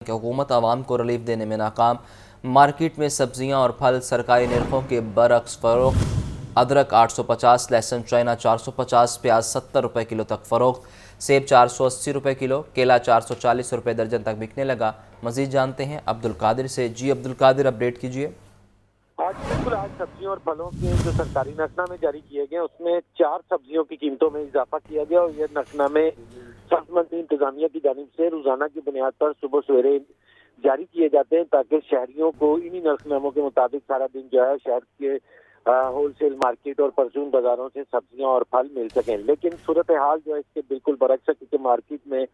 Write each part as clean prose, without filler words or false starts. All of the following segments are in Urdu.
کہ حکومت عوام کو ریلیف دینے میں ناکام۔ مارکیٹ میں سبزیاں اور پھل سرکاری نرخوں کے برعکس فروخت۔ ادرک 850، لہسن چائنا 450، پیاز 70 روپے کلو تک فروخت۔ سیب 480 روپے کلو، کیلا 440 روپے درجن تک بکنے لگا۔ مزید جانتے ہیں عبدالقادر سے۔ جی عبدالقادر، اپڈیٹ کیجیے۔ آج سبزیوں اور پھلوں کے جو سرکاری نقشہ میں جاری کیے گئے اس میں 4 سبزیوں کی قیمتوں میں اضافہ کیا گیا، اور یہ نقشہ میں سبز منڈی انتظامیہ کی جانب سے روزانہ کی بنیاد پر صبح سویرے جاری کیے جاتے ہیں تاکہ شہریوں کو انہی نرخ ناموں کے مطابق سارا دن جو ہے شہر کے ہول سیل مارکیٹ اور پرچون بازاروں سے سبزیاں اور پھل مل سکیں۔ لیکن صورتحال جو ہے اس کے بالکل برعکس ہے، کیونکہ مارکیٹ میں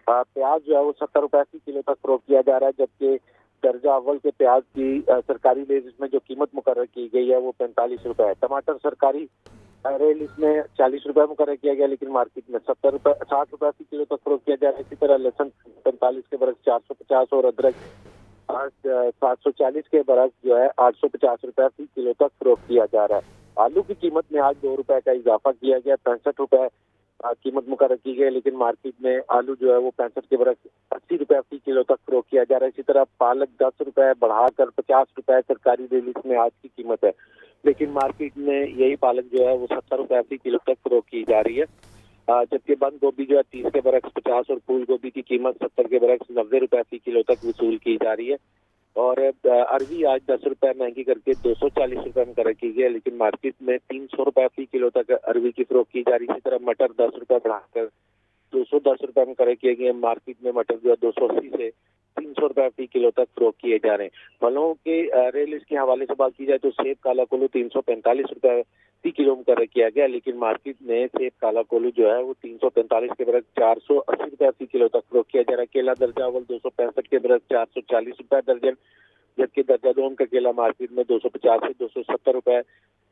پیاز جو ہے وہ 70 روپے فی کلو تک فروخت کیا جا رہا ہے، جبکہ درجہ اول کے پیاز کی سرکاری ریٹ اس میں جو قیمت مقرر کی گئی ہے وہ 45 روپے ہے۔ ٹماٹر سرکاری ریٹ اس میں 40 روپے مقرر کیا گیا، لیکن مارکیٹ میں 60 روپے فی کلو تک فروخت کیا جا رہا ہے۔ اسی طرح لہسن 45 کے برعکس 450 اور ادرک 740 کے برعکس جو ہے 850 روپے فی کلو تک فروخت کیا جا رہا ہے۔ آلو کی قیمت میں آج 2 روپے کا اضافہ کیا گیا، 65 روپے قیمت مقرر کی گئی، لیکن مارکیٹ میں آلو جو ہے وہ 65 کے برعکس 80 روپے فی کلو تک فروخت کیا جا رہا ہے۔ اسی طرح پالک 10 روپے بڑھا کر 50 روپے سرکاری ریٹ میں آج کی قیمت ہے، لیکن مارکیٹ میں یہی پالک جو ہے وہ 70 روپے فی کلو تک فروخت کی جا رہی ہے، جبکہ بند گوبھی جو ہے 30 کے برعکس 50 اور پھول گوبھی کی قیمت 70 کے برعکس 90 روپے فی کلو تک وصول کی جا رہی ہے۔ اور اروی آج 10 روپے مہنگی کر کے 240 روپے مقرر کی گئی ہے، لیکن مارکیٹ میں 300 روپے فی کلو تک اروی کی فروخت کی جا رہی ہے۔ اسی طرح مٹر 10 روپے بڑھا کر 210 روپے مقرر کیے گئے، مارکیٹ میں مٹر جو ہے 280 سے 300 روپے فی کلو تک فروخت کیے جا رہے ہیں۔ پھلوں کے ریٹ کے حوالے سے بات کی جائے تو سیب کالا کلو 345 روپے فی کلو مقرر کیا گیا، لیکن مارکیٹ میں سیب کالا کلو جو ہے وہ 345 کے برعکس 480 روپے فی کلو تک فروخت کیا جا رہا ہے۔ کیلا درجہ اول 265 کے برعکس 440 روپے درجن، جبکہ درجہ دوم کا کیلا مارکیٹ میں 250 سے 270 روپے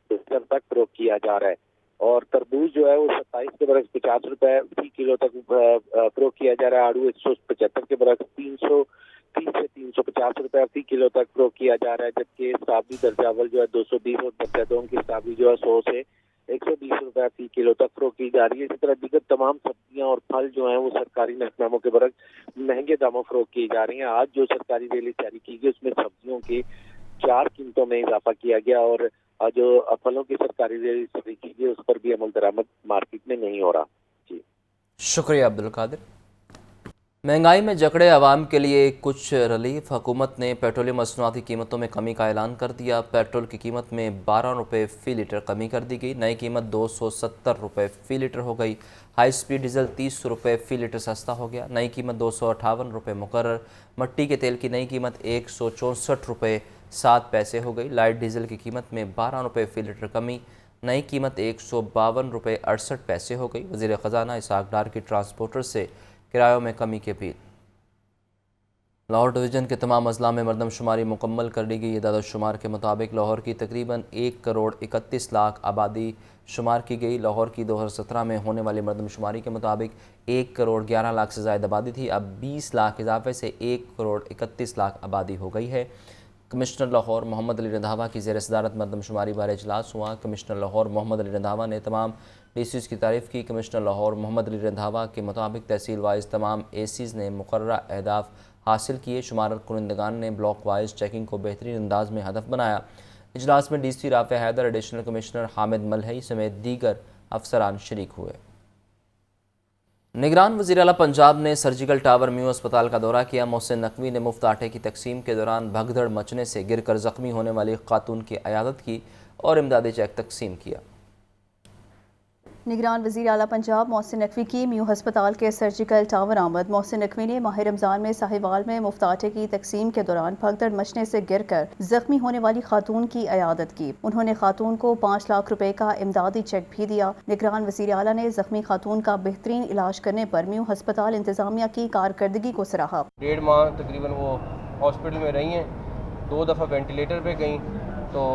درجن تک فروخت کیا جا رہا ہے۔ اور تربوز جو ہے وہ 27 کے برعکس 50 روپے فی کلو تک فروخت کیا جا رہا ہے۔ آڑو 175 کے برعکس 330 سے 350 روپے فی کلو تک فروخت کیا جا رہا ہے، جبکہ سابی درجہ اول جو ہے 220 اور درجہ دوم کی سابی جو ہے 100 سے 120 روپے فی کلو تک فروخت کی جا رہی ہے۔ اسی طرح دیگر تمام سبزیاں اور پھل جو ہیں وہ سرکاری نقشناموں کے برعکس مہنگے داموں فروخت کی جا رہی ہیں۔ آج جو سرکاری ریٹ جاری کی گئی اس میں سبزیوں کی 4 قیمتوں میں اضافہ کیا گیا، اور جو پھلوں کی سرکاری ریٹ جاری کی گئی اس پر بھی عمل درآمد مارکیٹ میں نہیں ہو رہا۔ جی شکریہ عبدالقادر۔ مہنگائی میں جکڑے عوام کے لیے کچھ ریلیف۔ حکومت نے پیٹرولیم مصنوعاتی قیمتوں میں کمی کا اعلان کر دیا۔ پیٹرول کی قیمت میں 12 روپے فی لیٹر کمی کر دی گئی، نئی قیمت 270 روپے فی لیٹر ہو گئی۔ ہائی سپیڈ ڈیزل 30 روپے فی لیٹر سستا ہو گیا، نئی قیمت 258 روپے مقرر۔ مٹی کے تیل کی نئی قیمت 164 روپے 7 پیسے ہو گئی۔ لائٹ ڈیزل کی قیمت میں 12 روپے فی لیٹر کمی، نئی قیمت 152 روپے 68 پیسے ہو گئی۔ وزیر خزانہ اسحاق ڈار کی ٹرانسپورٹر سے کرایوں میں کمی کی اپیل۔ لاہور ڈویژن کے تمام اضلاع میں مردم شماری مکمل کر لی گئی۔ اعداد و شمار کے مطابق لاہور کی تقریباً 1 کروڑ 31 لاکھ آبادی شمار کی گئی۔ لاہور کی 2017 میں ہونے والی مردم شماری کے مطابق 1 کروڑ 11 لاکھ سے زائد آبادی تھی، اب 20 لاکھ اضافے سے 1 کروڑ 31 لاکھ آبادی ہو گئی ہے۔ کمشنر لاہور محمد علی رندھاوا کی زیر صدارت مردم شماری بارے اجلاس ہوا۔ کمشنر لاہور محمد علی رندھاوا نے تمام ڈی سیز کی تعریف کی۔ کمشنر لاہور محمد علی رندھاوا کے مطابق تحصیل وائز تمام اے سیز نے مقررہ اہداف حاصل کیے۔ شمارت کنندگان نے بلاک وائز چیکنگ کو بہترین انداز میں ہدف بنایا۔ اجلاس میں ڈی سی رافع حیدر، ایڈیشنل کمشنر حامد ملہئی سمیت دیگر افسران شریک ہوئے۔ نگران وزیر اعلیٰ پنجاب نے سرجیکل ٹاور میو اسپتال کا دورہ کیا۔ محسن نقوی نے مفت آٹے کی تقسیم کے دوران بھگدڑ مچنے سے گر کر زخمی ہونے والی خاتون کی عیادت کی اور امدادی چیک تقسیم کیا۔ نگران وزیر اعلیٰ پنجاب محسن نقوی کی میو ہسپتال کے سرجیکل ٹاور آمد۔ محسن نقوی نے ماہ رمضان میں ساہیوال میں مفت آٹے کی تقسیم کے دوران بھگدڑ مچنے سے گر کر زخمی ہونے والی خاتون کی عیادت کی۔ انہوں نے خاتون کو 5 لاکھ روپے کا امدادی چیک بھی دیا۔ نگران وزیر اعلیٰ نے زخمی خاتون کا بہترین علاج کرنے پر میو ہسپتال انتظامیہ کی کارکردگی کو سراہا۔ 1.5 ماہ تقریباً وہ ہاسپٹل میں رہی ہیں، 2 دفعہ وینٹیلیٹر پہ گئیں، تو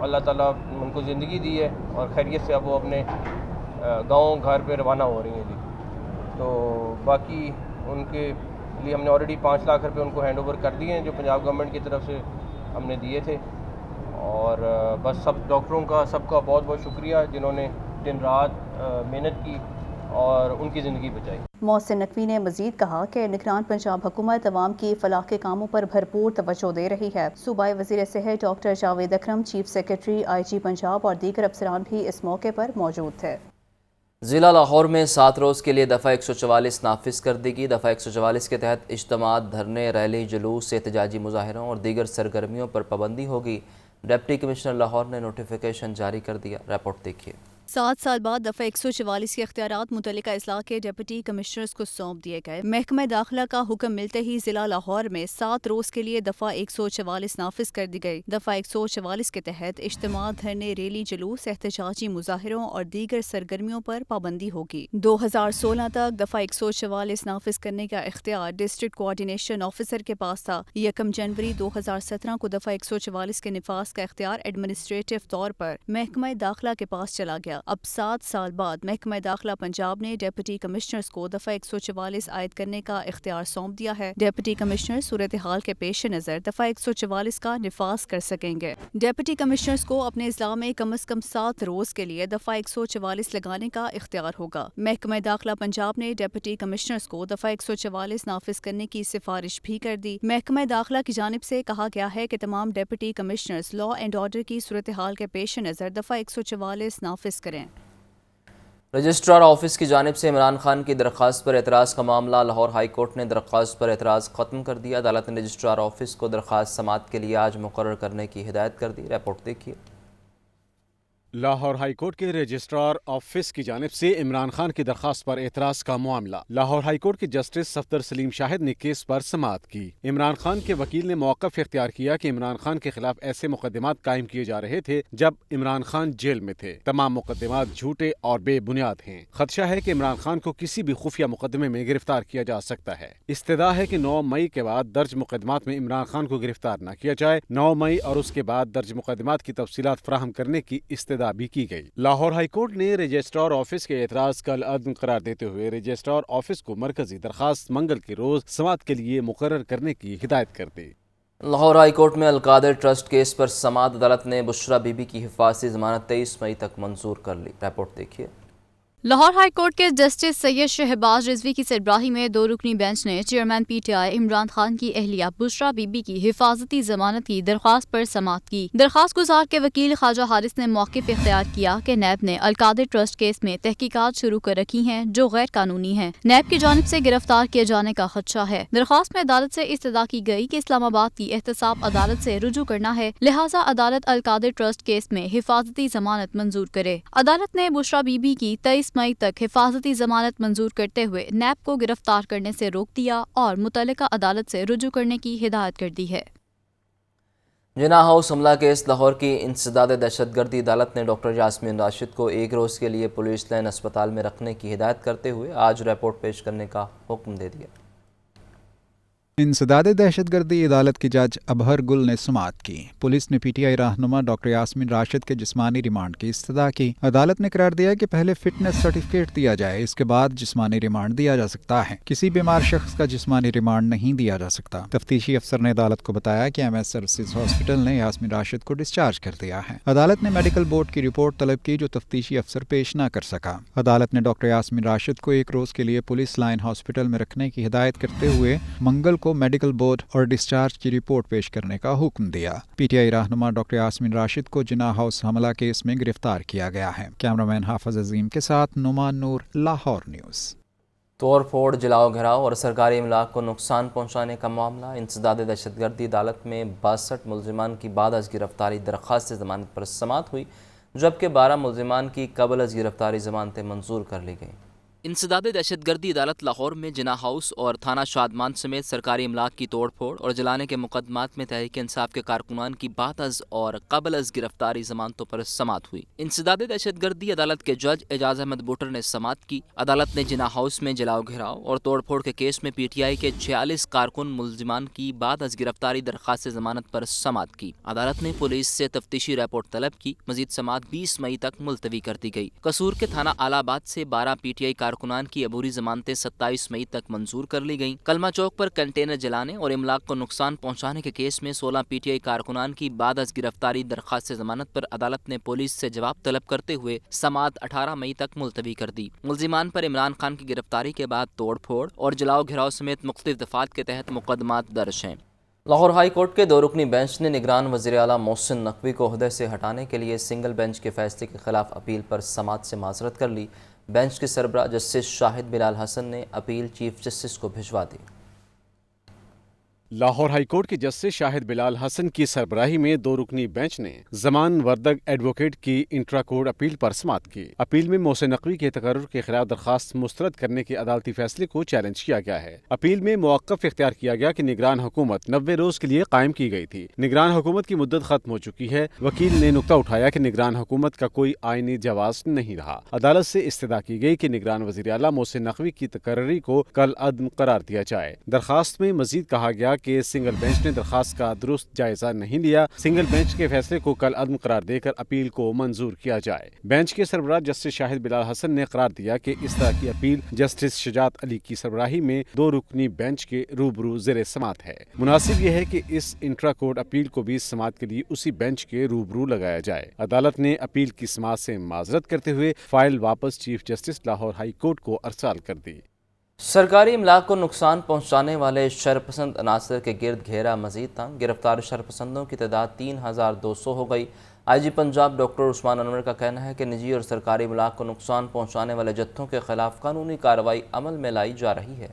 اللہ تعالیٰ ان کو زندگی دی ہے اور خیریت سے اب وہ اپنے گاؤں گھر پہ روانہ ہو رہی ہیں جی۔ تو باقی ان کے لیے ہم نے آلریڈی 5 لاکھ روپے ان کو ہینڈ اوور کر دیے ہیں جو پنجاب گورنمنٹ کی طرف سے ہم نے دیے تھے، اور بس سب ڈاکٹروں کا سب کا بہت بہت شکریہ جنہوں نے دن رات محنت کی اور ان کی زندگی بچائی۔ محسن نقوی نے مزید کہا کہ نگران پنجاب حکومت عوام کی فلاح کے کاموں پر بھرپور توجہ دے رہی ہے۔ صوبائی وزیر صحت ڈاکٹر جاوید اکرم، چیف سیکرٹری IG پنجاب اور دیگر افسران بھی اس موقع پر موجود تھے۔ ضلع لاہور میں 7 روز کے لیے دفعہ 144 نافذ کر دی گئی۔ دفعہ 144 کے تحت اجتماعات، دھرنے، ریلی، جلوس، احتجاجی مظاہروں اور دیگر سرگرمیوں پر پابندی ہوگی۔ ڈپٹی کمشنر لاہور نے نوٹیفیکیشن جاری کر دیا۔ رپورٹ دیکھیے۔ 7 سال بعد دفعہ 144 کے اختیارات متعلقہ اضلاع کے ڈپٹی کمشنرز کو سونپ دیے گئے۔ محکمہ داخلہ کا حکم ملتے ہی ضلع لاہور میں 7 روز کے لیے دفعہ 144 نافذ کر دی گئی۔ دفعہ 144 کے تحت اجتماعات، دھرنے، ریلی، جلوس، احتجاجی مظاہروں اور دیگر سرگرمیوں پر پابندی ہوگی۔ 2016 تک دفعہ 144 نافذ کرنے کا اختیار ڈسٹرکٹ کوآرڈینیشن آفیسر کے پاس تھا۔ 1 جنوری 2017 کو دفعہ 144 کے نفاذ کا اختیار ایڈمنسٹریٹو طور پر محکمہ داخلہ کے پاس چلا گیا۔ اب 7 سال بعد محکمہ داخلہ پنجاب نے ڈپٹی کمشنرز کو دفعہ 144 عائد کرنے کا اختیار سونپ دیا ہے۔ ڈپٹی کمشنر صورتحال کے پیش نظر دفعہ 144 کا نفاذ کر سکیں گے۔ ڈپٹی کمشنرز کو اپنے اضلاع میں کم از کم 7 روز کے لیے دفعہ 144 لگانے کا اختیار ہوگا۔ محکمہ داخلہ پنجاب نے ڈپٹی کمشنرز کو دفعہ 144 نافذ کرنے کی سفارش بھی کر دی۔ محکمہ داخلہ کی جانب سے کہا گیا ہے کہ تمام deputy commissioners law and order کی صورتحال کے پیش نظر دفعہ 144 نافذ کریں۔ رجسٹرار آفس کی جانب سے عمران خان کی درخواست پر اعتراض کا معاملہ، لاہور ہائی کورٹ نے درخواست پر اعتراض ختم کر دیا۔ عدالت نے رجسٹرار آفس کو درخواست سماعت کے لیے آج مقرر کرنے کی ہدایت کر دی۔ رپورٹ دیکھیے۔ لاہور ہائی کورٹ کے رجسٹرار آفس کی جانب سے عمران خان کی درخواست پر اعتراض کا معاملہ، لاہور ہائی کورٹ کے جسٹس صفدر سلیم شاہد نے کیس پر سماعت کی۔ عمران خان کے وکیل نے موقف اختیار کیا کہ عمران خان کے خلاف ایسے مقدمات قائم کیے جا رہے تھے جب عمران خان جیل میں تھے۔ تمام مقدمات جھوٹے اور بے بنیاد ہیں۔ خدشہ ہے کہ عمران خان کو کسی بھی خفیہ مقدمے میں گرفتار کیا جا سکتا ہے۔ استدعا ہے کہ 9 مئی کے بعد درج مقدمات میں عمران خان کو گرفتار نہ کیا جائے۔ 9 مئی اور اس کے بعد درج مقدمات کی تفصیلات فراہم کرنے کی استدعا بھی کی گئی۔ لاہور ہائی کورٹ نے رجسٹرار آفس کے اعتراض کل عدم قرار دیتے ہوئے رجسٹرار آفس کو مرکزی درخواست منگل کے روز سماعت کے لیے مقرر کرنے کی ہدایت کر دی۔ لاہور ہائی کورٹ میں القادر ٹرسٹ کیس پر سماعت، عدالت نے بشرا بی بی کی حفاظتی ضمانت 23 مئی تک منظور کر لی۔ رپورٹ دیکھیے۔ لاہور ہائی کورٹ کے جسٹس سید شہباز رضوی کی سربراہی میں 2 رکنی بینچ نے چیئرمین PTI عمران خان کی اہلیہ بشرا بی بی کی حفاظتی ضمانت کی درخواست پر سماعت کی۔ درخواست گزار کے وکیل خواجہ حارث نے موقف اختیار کیا کہ نیب نے القادر ٹرسٹ کیس میں تحقیقات شروع کر رکھی ہیں جو غیر قانونی ہیں۔ نیب کی جانب سے گرفتار کیے جانے کا خدشہ ہے۔ درخواست میں عدالت سے استدعا کی گئی کہ اسلام آباد کی احتساب عدالت سے رجوع کرنا ہے، لہٰذا عدالت القادر ٹرسٹ کیس میں حفاظتی ضمانت منظور کرے۔ عدالت نے بشرا بی بی کی 23 مئی تک حفاظتی ضمانت منظور کرتے ہوئے نیب کو گرفتار کرنے سے روک دیا اور متعلقہ عدالت سے رجوع کرنے کی ہدایت کر دی ہے۔ جناح ہاؤس حملہ کیس، لاہور کی انسداد دہشت گردی، عدالت نے ڈاکٹر یاسمین راشد کو 1 روز کے لیے پولیس لائن اسپتال میں رکھنے کی ہدایت کرتے ہوئے آج رپورٹ پیش کرنے کا حکم دے دیا۔ انسداد دہشت گردی، عدالت کی جج ابہر گل نے سماعت کی۔ پولیس نے PTI رہنما ڈاکٹر یاسمین راشد کے جسمانی ریمانڈ کی استدعا کی۔ عدالت نے قرار دیا کہ پہلے فٹنس سرٹیفکیٹ دیا جائے، اس کے بعد جسمانی ریمانڈ دیا جا سکتا ہے۔ کسی بیمار شخص کا جسمانی ریمانڈ نہیں دیا جا سکتا۔ تفتیشی افسر نے عدالت کو بتایا کہ MS سروسز ہاسپٹل نے یاسمین راشد کو ڈسچارج کر دیا ہے۔ عدالت نے میڈیکل بورڈ کی رپورٹ طلب کی جو تفتیشی افسر پیش نہ کر سکا۔ عدالت نے ڈاکٹر یاسمین راشد کو 1 روز کے لیے پولیس لائن ہاسپٹل میں رکھنے کی ہدایت کرتے ہوئے منگل کو میڈیکل بورڈ اور ڈسچارج کی رپورٹ پیش کرنے کا حکم دیا۔ PTI رہنما ڈاکٹر یاسمین راشد کو جناح ہاؤس حملہ کیس میں گرفتار کیا گیا ہے۔ کیمرامین حافظ عظیم کے ساتھ نعمان نور، لاہور نیوز۔ توڑ پھوڑ، جلاؤ گھراؤ اور سرکاری املاک کو نقصان پہنچانے کا معاملہ، انسداد دہشت گردی، عدالت میں 62 ملزمان کی بعد از گرفتاری درخواست ضمانت پر سماعت ہوئی، جبکہ 12 ملزمان کی قبل از گرفتاری ضمانتیں منظور کر لی گئیں۔ انسداد دہشت گردی عدالت لاہور میں جناح ہاؤس اور تھانہ شادمان سمیت سرکاری املاک کی توڑ پھوڑ اور جلانے کے مقدمات میں تحریک انصاف کے کارکنان کی بعد از اور قبل از گرفتاری ضمانتوں پر سماعت ہوئی۔ انسداد دہشت گردی عدالت کے جج اعجاز احمد بوٹر نے سماعت کی۔ عدالت نے جناح ہاؤس میں جلاؤ گھراؤ اور توڑ پھوڑ کے کیس میں PTI کے 46 کارکن ملزمان کی بعد از گرفتاری درخواست ضمانت پر سماعت کی۔ عدالت نے پولیس سے تفتیشی رپورٹ طلب کی۔ مزید سماعت 20 مئی تک ملتوی کر دی گئی۔ قصور کے تھانہ آل آباد سے 12 PTI کارکن کارکنان کی عبوری ضمانتیں 27 مئی تک منظور کر لی گئیں۔ کلمہ چوک پر کنٹینر جلانے اور املاک کو نقصان پہنچانے کے کیس میں 16 پی ٹی آئی کارکنان کی بعد از گرفتاری درخواست ضمانت پر عدالت نے پولیس سے جواب طلب کرتے ہوئے سماعت 18 مئی تک ملتوی کر دی۔ ملزمان پر عمران خان کی گرفتاری کے بعد توڑ پھوڑ اور جلاؤ گھراؤ سمیت مختلف دفعات کے تحت مقدمات درج ہیں۔ لاہور ہائی کورٹ کے 2 رکنی بینچ نے نگران وزیر اعلیٰ محسن نقوی کو عہدے سے ہٹانے کے لیے سنگل بینچ کے فیصلے کے خلاف اپیل پر سماعت سے معذرت کر لی۔ بینچ کے سربراہ جسٹس شاہد بلال حسن نے اپیل چیف جسٹس کو بھجوا دی۔ لاہور ہائی کورٹ کے جسٹس شاہد بلال حسن کی سربراہی میں 2 رکنی بینچ نے زمان وردگ ایڈوکیٹ کی انٹرا کورٹ اپیل پر سماعت کی۔ اپیل میں محسن نقوی کے تقرر کے خلاف درخواست مسترد کرنے کے عدالتی فیصلے کو چیلنج کیا گیا ہے۔ اپیل میں موقف اختیار کیا گیا کہ نگران حکومت 90 روز کے لیے قائم کی گئی تھی۔ نگران حکومت کی مدت ختم ہو چکی ہے۔ وکیل نے نقطہ اٹھایا کہ نگران حکومت کا کوئی آئینی جواز نہیں رہا۔ عدالت سے استدعا کی گئی کہ نگران وزیر اعلیٰ محسن نقوی کی تقرری کو کل عدم قرار دیا جائے۔ درخواست میں مزید کہا گیا کہ سنگل بینچ نے درخواست کا درست جائزہ نہیں لیا۔ سنگل بینچ کے فیصلے کو کل عدم قرار دے کر اپیل کو منظور کیا جائے۔ بینچ کے سربراہ جسٹس شاہد بلال حسن نے قرار دیا کہ اس طرح کی اپیل جسٹس شجاعت علی کی سربراہی میں 2 رکنی بینچ کے روبرو زیر سماعت ہے۔ مناسب یہ ہے کہ اس انٹرا کورٹ اپیل کو بھی سماعت کے لیے اسی بینچ کے روبرو لگایا جائے۔ عدالت نے اپیل کی سماعت سے معذرت کرتے ہوئے فائل واپس chief justice Lahore high court کو ارسال کر دی۔ سرکاری املاک کو نقصان پہنچانے والے شرپسند عناصر کے گرد گھیرا مزید تنگ۔ گرفتار شرپسندوں کی تعداد 3200 ہو گئی۔ آئی جی پنجاب ڈاکٹر عثمان انور کا کہنا ہے کہ نجی اور سرکاری املاک کو نقصان پہنچانے والے جتھوں کے خلاف قانونی کارروائی عمل میں لائی جا رہی ہے۔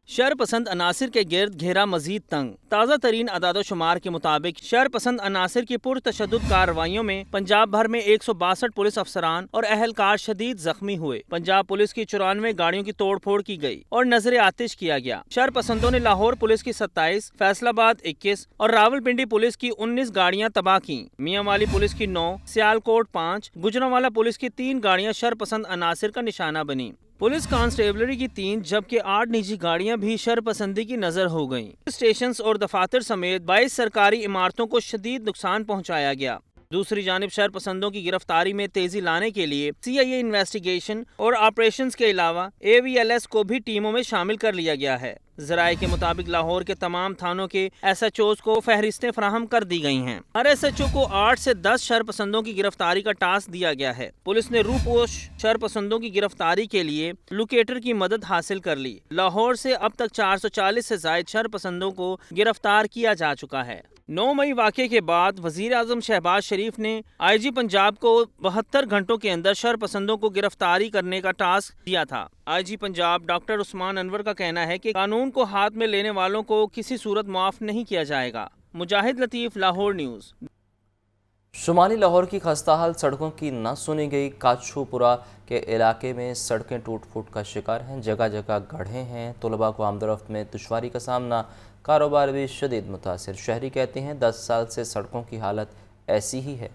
شرپسند عناصر کے گرد گھیرا مزید تنگ۔ تازہ ترین اعداد و شمار کے مطابق شرپسند عناصر کی پرتشدد کارروائیوں میں پنجاب بھر میں 162 پولیس افسران اور اہلکار شدید زخمی ہوئے۔ پنجاب پولیس کی 94 گاڑیوں کی توڑ پھوڑ کی گئی اور نظر آتش کیا گیا۔ شرپسندوں نے لاہور پولیس کی 27، فیصل آباد 21 اور راولپنڈی پولیس کی 19 گاڑیاں تباہ کیں۔ میاں والی پولیس کی 9، سیالکوٹ 5، گجرانوالہ پولیس کی 3 گاڑیاں شرپسند عناصر کا نشانہ بنیں۔ پولیس کانسٹیبلری کی 3 جبکہ 8 نجی گاڑیاں بھی شرپسندی کی نظر ہو گئیں۔ اسٹیشنز اور دفاتر سمیت 22 سرکاری عمارتوں کو شدید نقصان پہنچایا گیا۔ دوسری جانب شرپسندوں کی گرفتاری میں تیزی لانے کے لیے CIA انویسٹیگیشن اور آپریشنز کے علاوہ AVLS کو بھی ٹیموں میں شامل کر لیا گیا ہے۔ ذرائع کے مطابق لاہور کے تمام تھانوں کے SHOs کو فہرستیں فراہم کر دی گئی ہیں۔ ہر SHO کو 8 سے 10 شرپسندوں کی گرفتاری کا ٹاسک دیا گیا ہے۔ پولیس نے روپوش شرپسندوں کی گرفتاری کے لیے لوکیٹر کی مدد حاصل کر لی۔ لاہور سے اب تک 440 سے زائد شرپسندوں کو گرفتار کیا جا چکا ہے۔ 9 مئی واقعے کے بعد وزیر اعظم شہباز شریف نے IG پنجاب کو 72 گھنٹوں کے اندر شرپسندوں کو گرفتاری کرنے کا ٹاسک دیا تھا۔ IG پنجاب ڈاکٹر عثمان انور کا کہنا ہے کہ قانون کو ہاتھ میں لینے والوں کو کسی صورت معاف نہیں کیا جائے گا۔ مجاہد لطیف، لاہور نیوز۔ شمالی لاہور کی خستہ حال سڑکوں کی نہ سنی گئی۔ کاچھو پورہ کے علاقے میں سڑکیں ٹوٹ پھوٹ کا شکار ہیں، جگہ جگہ گڑھے ہیں۔ طلباء کو آمد و رفت میں دشواری کا سامنا، کاروبار بھی شدید متاثر۔ شہری کہتے ہیں 10 سال سے سڑکوں کی حالت ایسی ہی ہے۔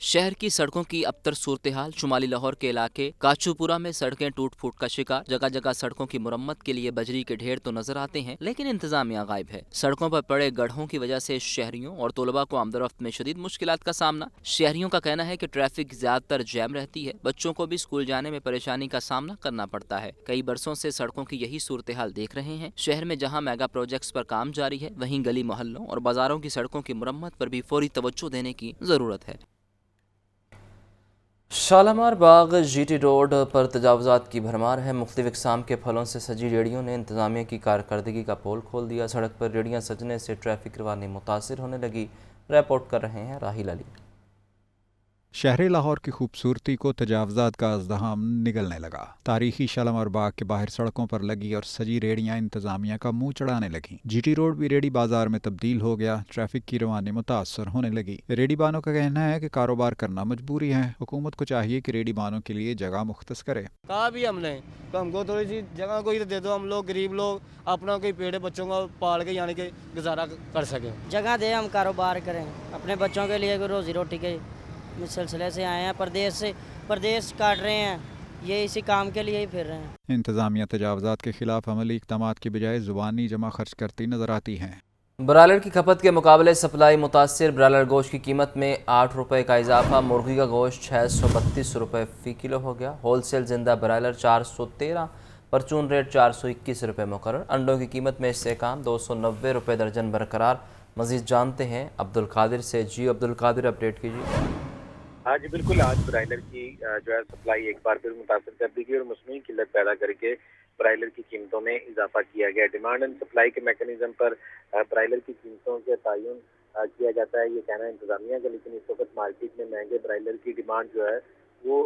شہر کی سڑکوں کی ابتر صورتحال۔ شمالی لاہور کے علاقے کاچھو پورہ میں سڑکیں ٹوٹ پھوٹ کا شکار، جگہ جگہ سڑکوں کی مرمت کے لیے بجری کے ڈھیر تو نظر آتے ہیں لیکن انتظامیہ غائب ہے۔ سڑکوں پر پڑے گڑھوں کی وجہ سے شہریوں اور طلباء کو آمد و رفت میں شدید مشکلات کا سامنا۔ شہریوں کا کہنا ہے کہ ٹریفک زیادہ تر جیم رہتی ہے، بچوں کو بھی اسکول جانے میں پریشانی کا سامنا کرنا پڑتا ہے۔ کئی برسوں سے سڑکوں کی یہی صورتحال دیکھ رہے ہیں۔ شہر میں جہاں میگا پروجیکٹس پر کام جاری ہے، وہیں گلی محلوں اور بازاروں کی سڑکوں کی مرمت پر بھی فوری توجہ دینے کی ضرورت ہے۔ شالامار باغ GT روڈ پر تجاوزات کی بھرمار ہے۔ مختلف اقسام کے پھلوں سے سجی ریڑھیوں نے انتظامیہ کی کارکردگی کا پول کھول دیا۔ سڑک پر ریڑھیاں سجنے سے ٹریفک روانی متاثر ہونے لگی۔ رپورٹ کر رہے ہیں راہیل علی۔ شہر لاہور کی خوبصورتی کو تجاوزات کا ازدحام نگلنے لگا۔ تاریخی شالامار باغ کے باہر سڑکوں پر لگی اور سجی ریڑھیاں انتظامیہ کا منہ چڑھانے لگیں۔ GT روڈ بھی ریڑھی بازار میں تبدیل ہو گیا۔ ٹریفک کی روانی متاثر ہونے لگی۔ ریڑھی بانوں کا کہنا ہے کہ کاروبار کرنا مجبوری ہے۔ حکومت کو چاہیے کہ ریڑھی بانوں کے لیے جگہ مختص کرے۔ کہا بھی ہم نے کہ ہم کو تھوڑی سی جگہ کوئی دے دو، ہم لوگ غریب لوگ اپنا کوئی پیڑے بچوں کو پال کے یعنی کہ گزارا کر سکیں۔ جگہ دے، ہم کاروبار کریں، اپنے بچوں کے لیے روزی روٹی کے سلسلے سے آئے ہیں، پردیس کاٹ رہے ہیں، یہ اسی کام کے لیے ہی پھر رہے ہیں۔ انتظامیہ تجاوزات کے خلاف عملی اقدامات کی بجائے زبانی جمع خرچ کرتی نظر آتی ہیں۔ برائلر کی کھپت کے مقابلے سپلائی متاثر، برائلر گوشت کی قیمت میں 8 روپے کا اضافہ، مرغی کا گوشت 632 روپے فی کلو ہو گیا، ہول سیل زندہ برائلر 413، پرچون ریٹ 421 روپے مقرر، انڈوں کی قیمت میں استحکام 290 روپے درجن برقرار۔ مزید جانتے ہیں عبدالقادر سے۔ جی عبدالقادر، اپڈیٹ کیجیے۔ ہاں جی بالکل، آج برائلر کی جو ہے سپلائی ایک بار پھر متاثر کر دی گئی اور مصنوعی قلت پیدا کر کے برائلر کی قیمتوں میں اضافہ کیا گیا۔ ڈیمانڈ اینڈ سپلائی کے میکانزم پر برائلر کی قیمتوں کے تعین کیا جاتا ہے، یہ کہنا ہے انتظامیہ کا، لیکن اس وقت مارکیٹ میں مہنگے برائلر کی ڈیمانڈ جو ہے وہ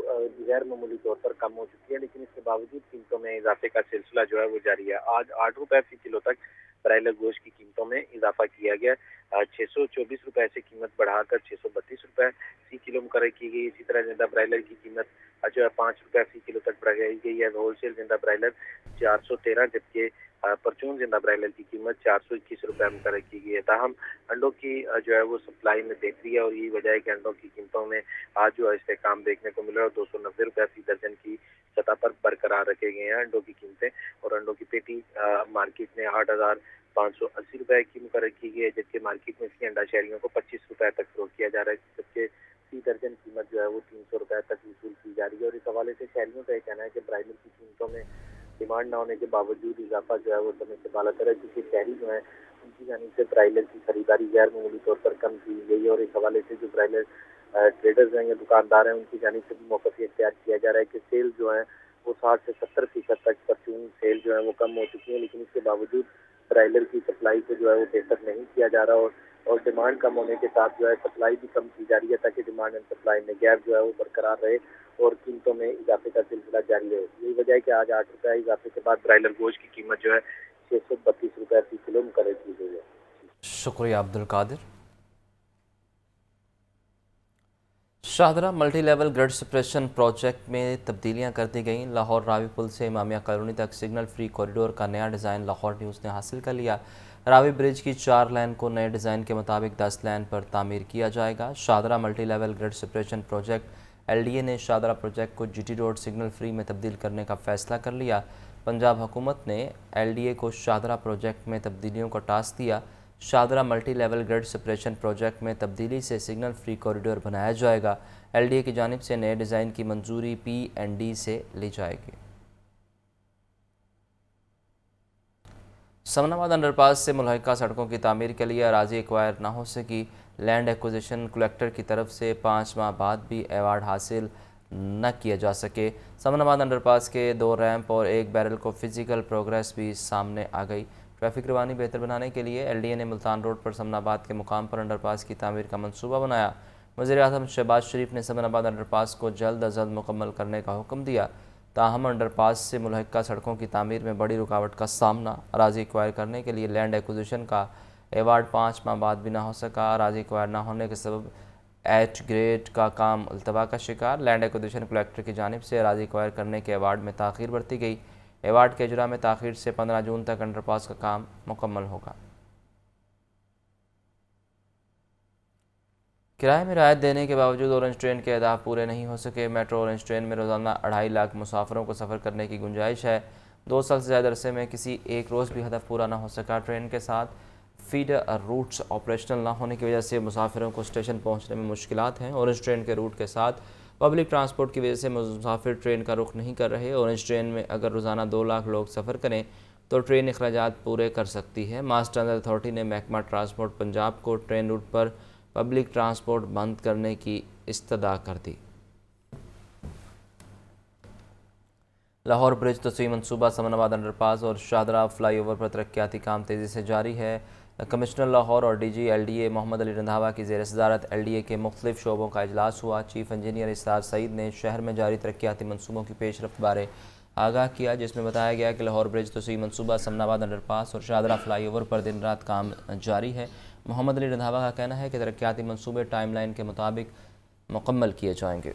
غیر معمولی طور پر کم ہو چکی ہے، لیکن اس کے باوجود قیمتوں میں اضافے کا سلسلہ جو ہے وہ جاری ہے۔ آج 8 روپے فی کلو تک برائلر گوشت کی قیمتوں میں اضافہ کیا گیا، 624 روپے سے قیمت بڑھا کر 632 روپے فی کلو مقرر کی گئی۔ اسی طرح زندہ برائلر کی قیمت جو ہے 5 روپے فی کلو تک بڑھائی گئی ہے۔ ہول سیل زندہ برائلر 413، جبکہ پرچون زندہ برائلر کی قیمت 421 روپے مقرر کی گئی ہے۔ تاہم انڈوں کی جو ہے وہ سپلائی میں بہتری ہے اور یہی وجہ ہے کہ انڈوں کی قیمتوں میں آج جو ہے استحکام دیکھنے کو ملا اور 290 روپے فی درجن کی سطح پر برقرار رکھے گئے ہیں انڈوں کی قیمتیں، اور انڈوں کی پیٹی مارکیٹ میں 8,580 روپے کی مقرر کی گئی ہے، جبکہ مارکیٹ میں اس کے انڈا شہریوں کو 25 روپے تک فروخت کیا جا رہا ہے، جبکہ فی درجن قیمت جو ہے وہ 300 روپے تک وصول کی جا رہی ہے۔ اور اس حوالے سے شہریوں کا یہ کہنا ہے کہ برائلر کی قیمتوں میں ڈیمانڈ نہ ہونے کے باوجود اضافہ جو ہے وہ سمے سے بالا تر ہے، کیونکہ شہری جو ہیں ان کی جانب سے برائلر کی خریداری غیر معمولی طور پر کم کی گئی ہے، اور اس حوالے سے جو برائلر ٹریڈرز ہیں یا دکاندار ہیں ان کی جانب سے بھی موقف اختیار کیا جا رہا ہے کہ سیل جو ہیں وہ 60 سے 70% تک پرچون سیل جو ہے وہ کم ہو چکی ہے، لیکن اس کے باوجود برائلر کی سپلائی کو جو ہے وہ بہتر نہیں کیا جا رہا، اور ڈیمانڈ کم ہونے کے ساتھ جو ہے سپلائی بھی کم کی جا رہی ہے تاکہ ڈیمانڈ اینڈ سپلائی میں گیپ جو ہے وہ برقرار رہے اور قیمتوں میں اضافے کا سلسلہ جاری رہے۔ یہی وجہ ہے کہ آج 8 روپے اضافے کے بعد برائلر گوشت کی قیمت جو ہے 632 روپے فی کلو مقرر کی گئی ہے۔ شکریہ Abdul Qadir. Shahdara multi level grid separation project میں تبدیلیاں کر دی گئیں۔ لاہور راوی پل سے امامیہ کالونی تک سگنل فری کوریڈور کا نیا ڈیزائن لاہور نیوز نے حاصل کر لیا۔ راوی برج کی 4 لین کو نئے ڈیزائن کے مطابق 10 لین پر تعمیر کیا جائے گا۔ Shahdara multi level grid separation project LDA نے شاہدرہ پروجیکٹ کو GT روڈ سگنل فری میں تبدیل کرنے کا فیصلہ کر لیا۔ پنجاب حکومت نے LDA کو شاہدرہ پروجیکٹ میں تبدیلیوں کا ٹاسک دیا۔ Shahdara multi level grid separation project میں تبدیلی سے سگنل فری کوریڈور بنایا جائے گا۔ LDA کی جانب سے نئے ڈیزائن کی منظوری P&D سے لی جائے گی۔ سمن آباد انڈر پاس سے ملحقہ سڑکوں کی تعمیر کے لیے اراضی ایکوائر نہ ہو سکی۔ لینڈ ایکوزیشن کلیکٹر کی طرف سے 5 ماہ بعد بھی ایوارڈ حاصل نہ کیے جا سکے۔ سمن آباد انڈر پاس کے 2 ریمپ اور 1 بیرل کو فزیکل پروگریس بھی سامنے آ گئی۔ ٹریفک روانی بہتر بنانے کے لیے LDA نے ملتان روڈ پر سمن آباد کے مقام پر انڈر پاس کی تعمیر کا منصوبہ بنایا۔ وزیر اعظم شہباز شریف نے سمن آباد انڈر پاس کو جلد از جلد مکمل کرنے کا حکم دیا، تاہم انڈر پاس سے ملحقہ سڑکوں کی تعمیر میں بڑی رکاوٹ کا سامنا۔ اراضی ایکوائر کرنے کے لیے لینڈ ایکوزیشن کا ایوارڈ 5 ماہ بعد بھی نہ ہو سکا۔ اراضی ایکوائر نہ ہونے کے سبب 8 گریڈ کا کام التوا کا شکار۔ لینڈ ایکوزیشن کلیکٹر کی جانب سے اراضی ایکوائر کرنے کے ایوارڈ میں تاخیر برتی گئی۔ ایوارڈ کے اجراء میں تاخیر سے 15 جون تک انڈر پاس کا کام مکمل ہوگا۔ کرائے میں رعایت دینے کے باوجود اورنج ٹرین کے اہداف پورے نہیں ہو سکے۔ میٹرو اورنج ٹرین میں روزانہ 2.5 لاکھ مسافروں کو سفر کرنے کی گنجائش ہے۔ 2 سال سے زیادہ عرصے میں کسی ایک روز بھی ہدف پورا نہ ہو سکا۔ ٹرین کے ساتھ فیڈر روٹس آپریشنل نہ ہونے کی وجہ سے مسافروں کو اسٹیشن پہنچنے میں مشکلات ہیں۔ اورنج ٹرین کے روٹ کے ساتھ پبلک ٹرانسپورٹ کی وجہ سے مسافر ٹرین کا رخ نہیں کر رہے۔ اورنج ٹرین میں اگر روزانہ 2 لاکھ لوگ سفر کریں تو ٹرین اخراجات پورے کر سکتی ہے۔ ماس ٹرانزٹ اتھارٹی نے محکمہ ٹرانسپورٹ پنجاب کو ٹرین روٹ پر پبلک ٹرانسپورٹ بند کرنے کی استدعا کر دی۔ لاہور برج توسیع منصوبہ سمن آباد انڈر پاس اور شاہدرہ فلائی اوور پر ترقیاتی کام تیزی سے جاری ہے۔ کمشنر لاہور اور DG LDA محمد علی رندھاوا کی زیر صدارت LDA کے مختلف شعبوں کا اجلاس ہوا۔ چیف انجینئر اسرار سعید نے شہر میں جاری ترقیاتی منصوبوں کی پیش رفت بارے آگاہ کیا، جس میں بتایا گیا کہ لاہور برج توسیع منصوبہ سمن آباد انڈر پاس اور شاہدرہ فلائی اوور پر دن رات کام جاری ہے۔ محمد علی رندھاوا کا کہنا ہے کہ ترقیاتی منصوبے ٹائم لائن کے مطابق مکمل کیے جائیں گے۔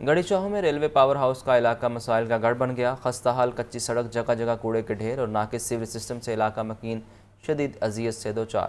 گڑھی چوہوں میں ریلوے پاور ہاؤس کا علاقہ مسائل کا گڑھ بن گیا۔ خستہ حال کچی سڑک، جگہ جگہ کوڑے کے ڈھیر اور ناقص سیوریج سسٹم سے علاقہ مکین شدید اذیت سے دوچار۔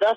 10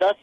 10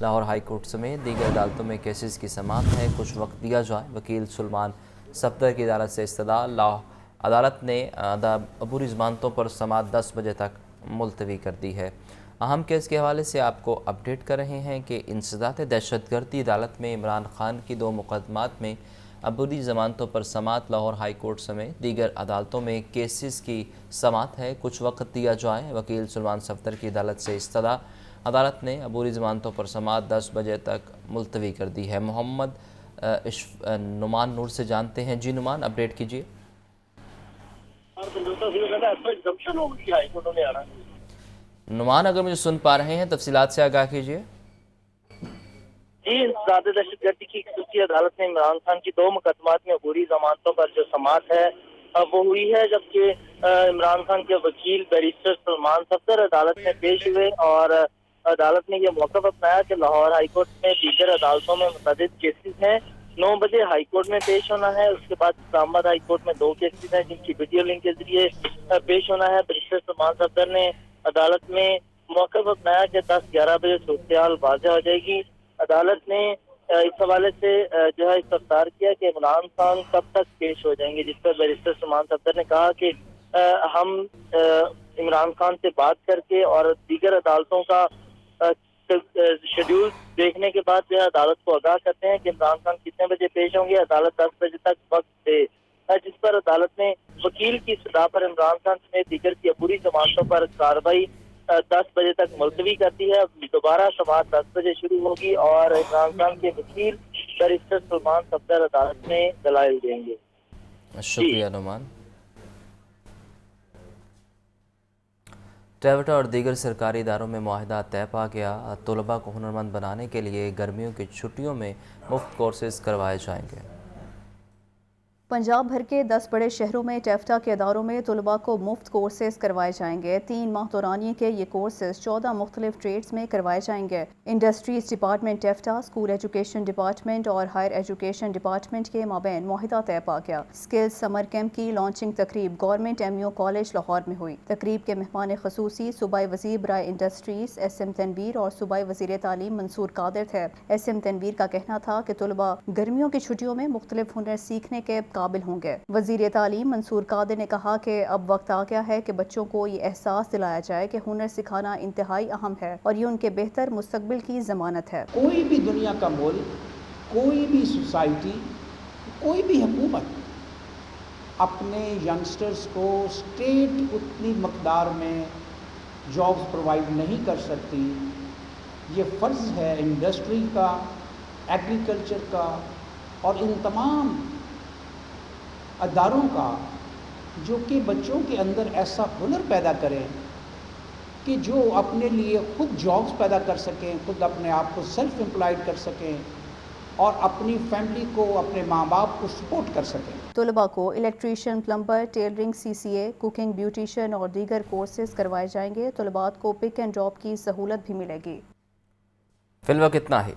لاہور ہائی کورٹ سمیت دیگر عدالتوں میں کیسز کی سماعت ہے، کچھ وقت دیا جائے۔ وکیل سلمان صفدر کی عدالت سے استدعا، عدالت نے عبوری ضمانتوں پر سماعت 10 بجے تک ملتوی کر دی ہے۔ اہم کیس کے حوالے سے آپ کو اپڈیٹ کر رہے ہیں کہ انسداد دہشت گردی عدالت میں عمران خان کی 2 مقدمات میں عبوری ضمانتوں پر سماعت۔ لاہور ہائی کورٹ سمیت دیگر عدالتوں میں کیسز کی سماعت ہے، کچھ وقت دیا جائے۔ وکیل سلمان صفدر کی عدالت سے استدعا، عدالت نے عبوری ضمانتوں پر سماعت 10 بجے تک ملتوی کر دی ہے۔ محمد نعمان نور سے جانتے ہیں۔ جی نعمان، اپڈیٹ کیجیے۔ نعمان، اگر مجھے سن پا رہے ہیں تفصیلات سے آگاہ کیجیے۔ جی، انسداد دہشت گردی کی خصوصی عدالت نے عمران خان کی 2 مقدمات میں عبوری ضمانتوں پر جو سماعت ہے وہ ہوئی ہے، جبکہ عمران خان کے وکیل بیرسٹر سلمان صفدر عدالت میں پیش ہوئے اور عدالت نے یہ موقف اپنایا کہ لاہور ہائی کورٹ میں دیگر عدالتوں میں متعدد کیسز ہیں، 9 بجے ہائی کورٹ میں پیش ہونا ہے، اس کے بعد اسلام آباد ہائی کورٹ میں 2 کیسز ہیں جن کی ویڈیو لنک کے ذریعے پیش ہونا ہے۔ بیرسٹر سلمان صفدر نے عدالت میں موقف اپنایا کہ 10-11 بجے صورتحال واضح ہو جائے گی۔ عدالت نے اس حوالے سے جو ہے استفسار کیا کہ عمران خان کب تک پیش ہو جائیں گے، جس پر بیرسٹر سلمان صفدر نے کہا کہ ہم عمران خان سے بات کر کے اور دیگر عدالتوں کا شیڈیول دیکھنے کے بعد جو ہے عدالت کو آگاہ کرتے ہیں کہ عمران خان کتنے بجے پیش ہوں گے۔ عدالت 10 بجے تک وقت دے، جس پر عدالت نے وکیل کی استدعا پر عمران خان سمیت دیگر کی عبوری ضمانتوں پر کارروائی 10 بجے تک ملتوی کرتی ہے۔ دوبارہ سماعت 10 بجے شروع ہوگی اور عمران خان کے وکیل بیرسٹر سلمان صفدر عدالت میں دلائل دیں گے۔ شکریہ نعمان۔ ٹویوٹا اور دیگر سرکاری اداروں میں معاہدہ طے پا گیا، طلباء کو ہنرمند بنانے کے لیے گرمیوں کی چھٹیوں میں مفت کورسز کروائے جائیں گے۔ پنجاب بھر کے 10 بڑے شہروں میں ٹیفٹا کے اداروں میں طلباء کو مفت کورسز کروائے جائیں گے۔ 3 ماہ دورانیے کے یہ کورسز 14 مختلف ٹریڈز میں کروائے جائیں گے۔ انڈسٹریز ڈپارٹمنٹ ٹیفٹا، اسکول ایجوکیشن ڈپارٹمنٹ اور ہائر ایجوکیشن ڈپارٹمنٹ کے مابین معاہدہ طے پا گیا۔ اسکلز سمر کیمپ کی لانچنگ تقریب گورنمنٹ MU کالج لاہور میں ہوئی۔ تقریب کے مہمان خصوصی صوبائی وزیر برائے انڈسٹریز SM تنویر اور صوبائی وزیر تعلیم منصور قادر تھے۔ SM تنویر کا کہنا تھا کہ طلباء گرمیوں کی چھٹیوں میں مختلف ہنر سیکھنے کے قابل ہوں گے۔ وزیر تعلیم منصور قادر نے کہا کہ اب وقت آ گیا ہے کہ بچوں کو یہ احساس دلایا جائے کہ ہنر سکھانا انتہائی اہم ہے اور یہ ان کے بہتر مستقبل کی ضمانت ہے۔ کوئی بھی دنیا کا ملک، کوئی بھی سوسائٹی، کوئی بھی حکومت اپنے ینگسٹرز کو اسٹیٹ اتنی مقدار میں جابز پرووائڈ نہیں کر سکتی۔ یہ فرض ہے انڈسٹری کا، ایگریکلچر کا اور ان تمام اداروں کا جو کہ بچوں کے اندر ایسا ہنر پیدا کرے کہ جو اپنے لیے خود جابز پیدا کر سکیں، خود اپنے آپ کو سیلف امپلائڈ کر سکیں اور اپنی فیملی کو، اپنے ماں باپ کو سپورٹ کر سکیں۔ طلباء کو electrician, plumber, tailoring, CCA، cooking, beautician اور دیگر کورسز کروائے جائیں گے۔ طلباء کو پک اینڈ ڈراپ کی سہولت بھی ملے گی۔ فی الوقت اتنا ہی۔